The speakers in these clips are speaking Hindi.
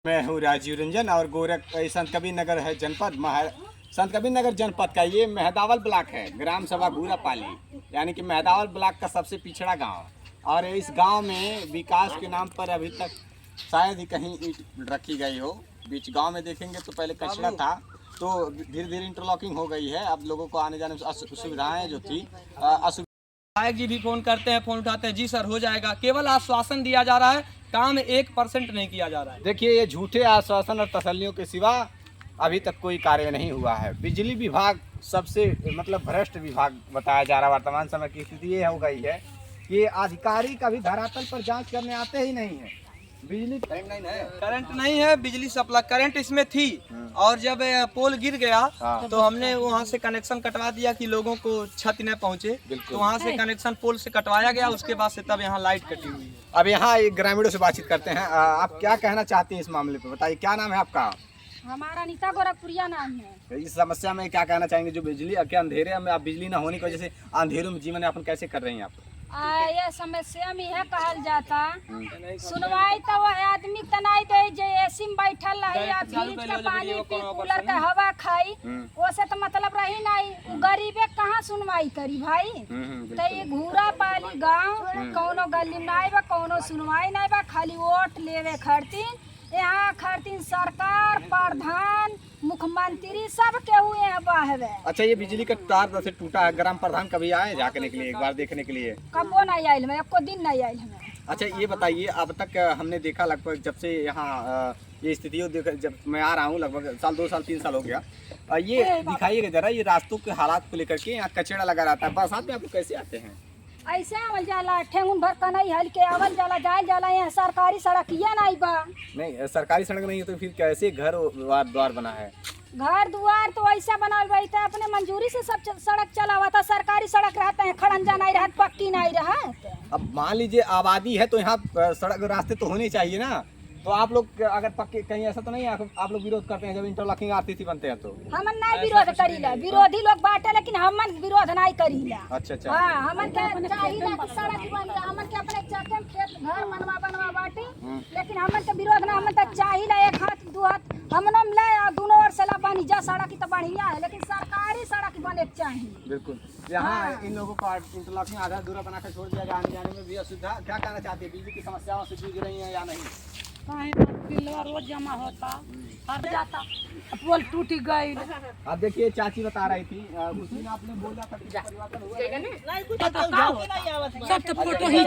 मैं हूँ राजीव रंजन और संत कबीर नगर है जनपद संत कबीर नगर जनपद का ये मेहदावल ब्लॉक है। ग्राम सभा घूरापाली यानी कि मेहदावल ब्लॉक का सबसे पिछड़ा गांव। और इस गांव में विकास के नाम पर अभी तक शायद ही कहीं ईंट रखी गई हो। बीच गांव में देखेंगे तो पहले कचरा था, तो धीरे धीरे इंटरलॉकिंग हो गई है। अब लोगों को आने जाने में सुविधाएँ जो थी विधायक जी भी फोन करते हैं, फोन उठाते हैं, जी सर हो जाएगा। केवल आश्वासन दिया जा रहा है, काम 1% नहीं किया जा रहा है। देखिए, ये झूठे आश्वासन और तसल्लियों के सिवा अभी तक कोई कार्य नहीं हुआ है। बिजली विभाग सबसे भ्रष्ट विभाग बताया जा रहा है। वर्तमान समय की स्थिति ये हो गई है कि अधिकारी कभी धरातल पर जांच करने आते ही नहीं है। बिजली करंट नहीं है, बिजली सप्लाई करंट इसमें थी और जब पोल गिर गया तो हमने वहाँ से कनेक्शन कटवा दिया कि लोगों को छत न पहुँचे, तो वहाँ से कनेक्शन पोल से कटवाया गया। उसके बाद से तब यहाँ लाइट कटी हुई है। अब यहाँ एक ग्रामीणों से बातचीत करते हैं। आप क्या कहना चाहती हैं इस मामले पे? बताइए, क्या नाम है आपका? हमारा नीता गोरखपुरिया नाम है। इस समस्या में क्या कहना चाहेंगे? जो बिजली के अंधेरे में, आप बिजली न होने की वजह से अंधेरों में जीवन यापन कैसे कर रही हैं आप? ये समस्या में यह कहल जाता सुनवाई तो वह आदमी तनाई दे जे एसी में बैठल रही या फ्रिज का पानी पी, कूलर का हवा खाई, ओसे तो मतलब रही नहीं। गरीबे कहाँ सुनवाई करी भाई? तो ये घूरापाली गांव कौनो गली में नहीं बा, कौनो सुनवाई नहीं बा, खाली वोट लेवे खरतीन। यहाँ खरतीन सरकार, प्रधान, मुख्यमंत्री सब के हुए हैं बाहर। अच्छा, ये बिजली का तार जैसे टूटा है, ग्राम प्रधान कभी आए जाने के लिए, एक बार देखने के लिए? कबो नहीं आयल में, एको दिन नहीं आयल हमें। अच्छा, ये बताइए, अब तक हमने देखा लगभग जब से यहाँ ये स्थिति जब मैं आ रहा हूँ, लगभग साल 2 साल 3 साल हो गया। ये दिखाइएगा जरा, ये रास्तों के हालात को लेकर के यहाँ कचरा लगा रहता है। बरसात में आप कैसे आते हैं? ऐसे आवल जाला, ठेंगुन भर का नहीं हल के आवल जाला, जायल जाला। यहाँ सरकारी सड़क ये नहीं बा। नहीं, सरकारी सड़क नहीं है तो फिर कैसे घर द्वार बना है? घर द्वार तो ऐसा बनाल भाई था, अपने मंजूरी से सब सड़क चला हुआ था। सरकारी सड़क रहते हैं, खड़ंजा नहीं रहत, पक्की नहीं रहत। अब मान लीजिए आबादी है तो यहाँ सड़क रास्ते तो होने चाहिए ना। तो आप लोग अगर पक्के कहीं ऐसा तो नहीं है आप लोग विरोध करते हैं जब इंटरलॉकिंग आरसीसी बनते हैं तो? हमन नहीं विरोध करीला, विरोधी लोग बाटे, लेकिन हमन विरोध नहीं करीला। अच्छा। हाँ, हमन के चाहिए कि सड़क बने, हमन के अपने चाके खेत घर बनवा बाटे, लेकिन हमन के विरोध ना। हमन तो चाहिए एक हाथ दो हाथ हमनो में ले दोनों ओर से ला बनी जा सड़क की तो बढ़िया है, लेकिन सरकारी सड़क बने चाहिए। बिल्कुल। यहाँ इन लोगों को इंटरलॉकिंग आधा अधूरा बनाकर छोड़ दिया, जाने में भी असुविधा। क्या कहना चाहते हैं, बिजली की समस्याओं से जूझ रही है या नहीं? बिल रोज जमा होता, हर जाता, पोल टूट गई। अब देखिए, चाची बता रही थी, उस दिन आपने बोला था कि परिवर्तन हुआ है। सब तो फोटो ही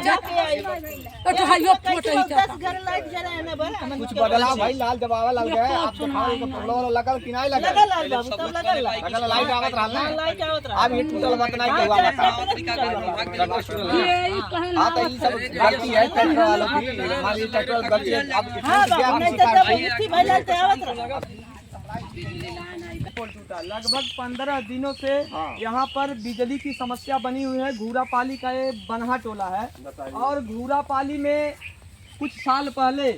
कुछ बदलाव भाई, लाल जवाब लग गया है। आप दिखाओ लगल कि नहीं लगल? लगल लाइट आवत रहना। अब ये टूटल मत नहीं हुआ बता। हां, तो ये सब गलती है ट्रैक्टर वालों की। मान लीजिए ट्रैक्टर गलती है, अब लगभग 15 दिनों से यहाँ पर बिजली की समस्या बनी हुई है। घूरापाली का ये बनहा टोला है और घूरापाली में कुछ साल पहले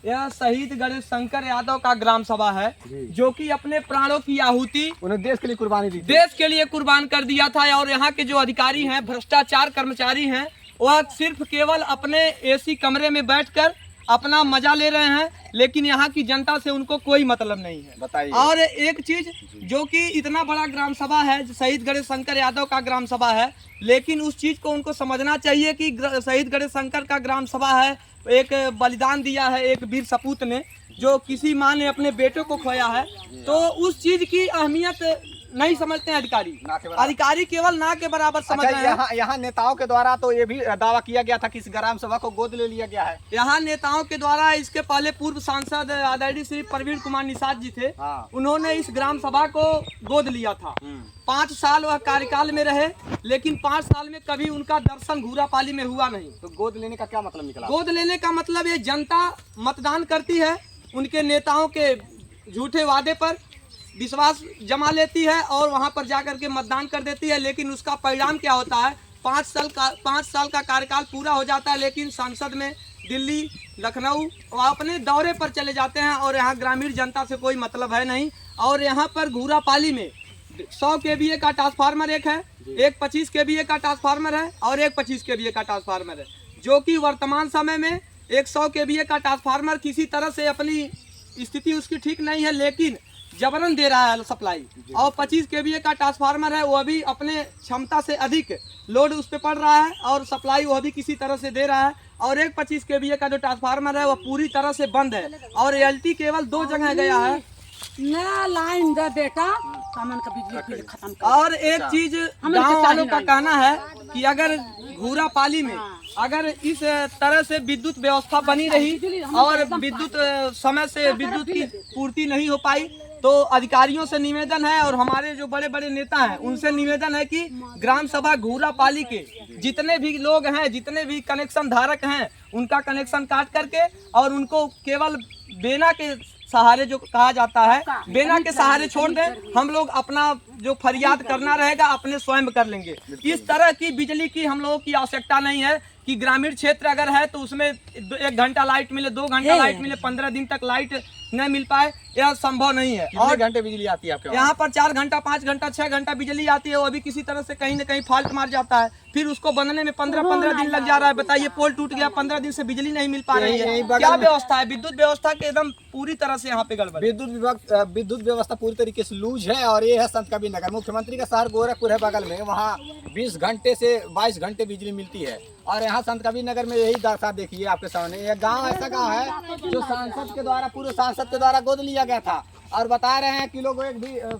यह शहीद गणेश शंकर यादव का ग्राम सभा है, जो कि अपने प्राणों की आहुति उन्हें देश के लिए कुर्बानी दी, देश के लिए कुर्बान कर दिया था। और यहाँ के जो अधिकारी हैं, भ्रष्टाचार कर्मचारी हैं, वह सिर्फ केवल अपने एसी कमरे में बैठकर अपना मजा ले रहे हैं, लेकिन यहाँ की जनता से उनको कोई मतलब नहीं है। बताइए। और एक चीज, जो कि इतना बड़ा ग्राम सभा है, शहीद गणेश शंकर यादव का ग्राम सभा है, लेकिन उस चीज को उनको समझना चाहिए कि शहीद गणेश शंकर का ग्राम सभा है। एक बलिदान दिया है एक वीर सपूत ने, जो किसी माँ ने अपने बेटे को खोया है, तो उस चीज की अहमियत नहीं समझते हैं अधिकारी। अधिकारी केवल ना के बराबर समझ रहे हैं। यहाँ नेताओं के द्वारा तो ये भी दावा किया गया था कि इस ग्राम सभा को गोद ले लिया गया है। यहाँ नेताओं के द्वारा, इसके पहले पूर्व सांसद आदरणीय श्री प्रवीण कुमार निषाद जी थे, उन्होंने इस ग्राम सभा को गोद लिया था। 5 साल वह कार्यकाल में रहे, लेकिन 5 साल में कभी उनका दर्शन घूरापाली में हुआ नहीं। तो गोद लेने का क्या मतलब निकला? गोद लेने का मतलब ये जनता मतदान करती है, उनके नेताओं के झूठे वादे पर विश्वास जमा लेती है और वहां पर जाकर के मतदान कर देती है, लेकिन उसका परिणाम क्या होता है? 5 साल का कार्यकाल पूरा हो जाता है, लेकिन संसद में दिल्ली, लखनऊ अपने दौरे पर चले जाते हैं और यहाँ ग्रामीण जनता से कोई मतलब है नहीं। और यहाँ पर घूरापाली में 100 kVA का ट्रांसफार्मर एक है, एक 25 kVA का ट्रांसफार्मर है और एक 25 kVA का ट्रांसफार्मर है, जो कि वर्तमान समय में 100 kVA का ट्रांसफार्मर किसी तरह से अपनी स्थिति उसकी ठीक नहीं है, लेकिन जबरन दे रहा है सप्लाई। और 25 kVA का ट्रांसफार्मर है, वो भी अपने क्षमता से अधिक लोड उस पर पड़ रहा है और सप्लाई वो भी किसी तरह से दे रहा है। और एक 25 kVA का जो ट्रांसफार्मर है वो पूरी तरह से बंद है और रियल्टी केवल 2 जगह गया है। नया लाइन दे बेटा, सामान का बिजली बिल खत्म कर। और एक चीज गाँव वालों का कहना है कि अगर घूरा पाली में अगर इस तरह से विद्युत व्यवस्था बनी रही और विद्युत समय से विद्युत की पूर्ति नहीं हो पाई तो अधिकारियों से निवेदन है और हमारे जो बड़े बड़े नेता हैं उनसे निवेदन है कि ग्राम सभा घूरा पाली के जितने भी लोग हैं, जितने भी कनेक्शन धारक हैं, उनका कनेक्शन काट करके और उनको केवल बेना के सहारे, जो कहा जाता है बेना के सहारे छोड़ दें। हम लोग अपना जो फरियाद करना रहेगा अपने स्वयं कर लेंगे। इस तरह की बिजली की हम लोगों की आवश्यकता नहीं है कि ग्रामीण क्षेत्र अगर है तो उसमें 1 घंटा लाइट मिले, 2 घंटा लाइट मिले, 15 दिन तक लाइट न मिल पाए, यह संभव नहीं है। और घंटे बिजली आती है आपके यहाँ पर 4 घंटा, 5 घंटा, 6 घंटा बिजली आती है, वो अभी किसी तरह से कहीं न कहीं फॉल्ट मार जाता है, फिर उसको बनने में 15 दिन लग जा रहा है। बताइए, पोल टूट गया, 15 दिन से बिजली नहीं मिल पा रही है। क्या व्यवस्था है? विद्युत व्यवस्था के एकदम पूरी तरह से यहाँ पे गड़बड़। विद्युत व्यवस्था पूरी तरीके से लूज है। और ये है संत कबीर नगर, मुख्यमंत्री का शहर गोरखपुर है बगल में, वहाँ 20 घंटे से 22 घंटे बिजली मिलती है। और यहाँ संत कबीर नगर में यही दशा देखिए आपके सामने। यह गांव ऐसा गांव है जो सांसद के द्वारा, पूर्व सांसद के द्वारा गोद लिया गया था और बता रहे हैं कि लोग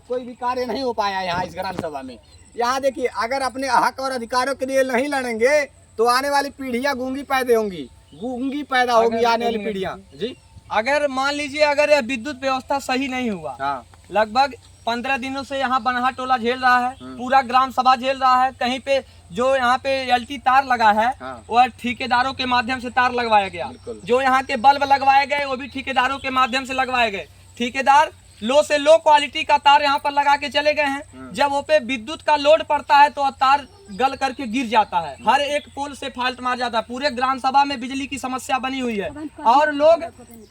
कोई भी कार्य नहीं हो पाया यहाँ इस ग्राम सभा में। यहाँ देखिए, अगर अपने हक और अधिकारों के लिए नहीं लड़ेंगे तो आने वाली पीढ़ियां गूंगी पैदा होगी आने वाली पीढ़ियां जी। अगर मान लीजिए अगर यह विद्युत व्यवस्था सही नहीं हुआ, लगभग 15 दिनों से यहाँ बनहा टोला झेल रहा है, पूरा ग्राम सभा झेल रहा है। कहीं पे जो यहाँ पे एलटी तार लगा है वह ठेकेदारों के माध्यम से तार लगवाया गया, जो यहाँ के बल्ब लगवाए गए वो भी ठेकेदारों के माध्यम से लगवाए गए। ठेकेदार लो से लो क्वालिटी का तार यहाँ पर लगा के चले गए हैं। जब वो पे विद्युत का लोड पड़ता है तो तार गल करके गिर जाता है, हर एक पोल से फाल्ट मार जाता है। पूरे ग्राम सभा में बिजली की समस्या बनी हुई है और लोग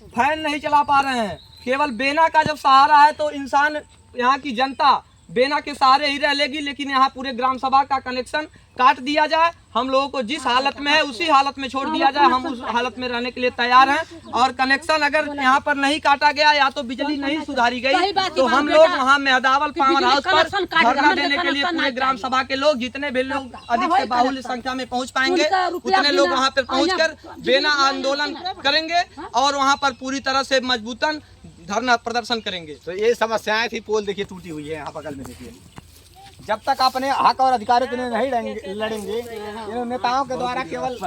फैन नहीं चला पा रहे हैं। केवल बेना का जब सहारा है तो इंसान, यहाँ की जनता बेना के सहारे ही रह लेगी, लेकिन यहाँ पूरे ग्राम सभा का कनेक्शन काट दिया जाए। हम लोगों को जिस हालत में है उसी हालत में छोड़ दिया जाए, हम उस हालत में रहने के लिए तैयार हैं। और कनेक्शन अगर यहाँ पर नहीं काटा गया या तो बिजली नहीं सुधारी गई तो हम लोग वहाँ मेहदावल पावर हाउस पर धरना देने के लिए पूरे ग्राम सभा के लोग, जितने भी लोग अधिक से बाहुल्य संख्या में पहुँच पाएंगे उतने लोग वहाँ पर पहुँचकर बेना आंदोलन करेंगे और वहाँ पर पूरी तरह से मजबूतन धरना प्रदर्शन करेंगे। तो ये समस्याएं थी। पोल देखिए टूटी हुई है यहाँ बगल में, देखिए। जब तक अपने हक और अधिकारों के लिए नहीं लड़ेंगे इन नेताओं के द्वारा केवल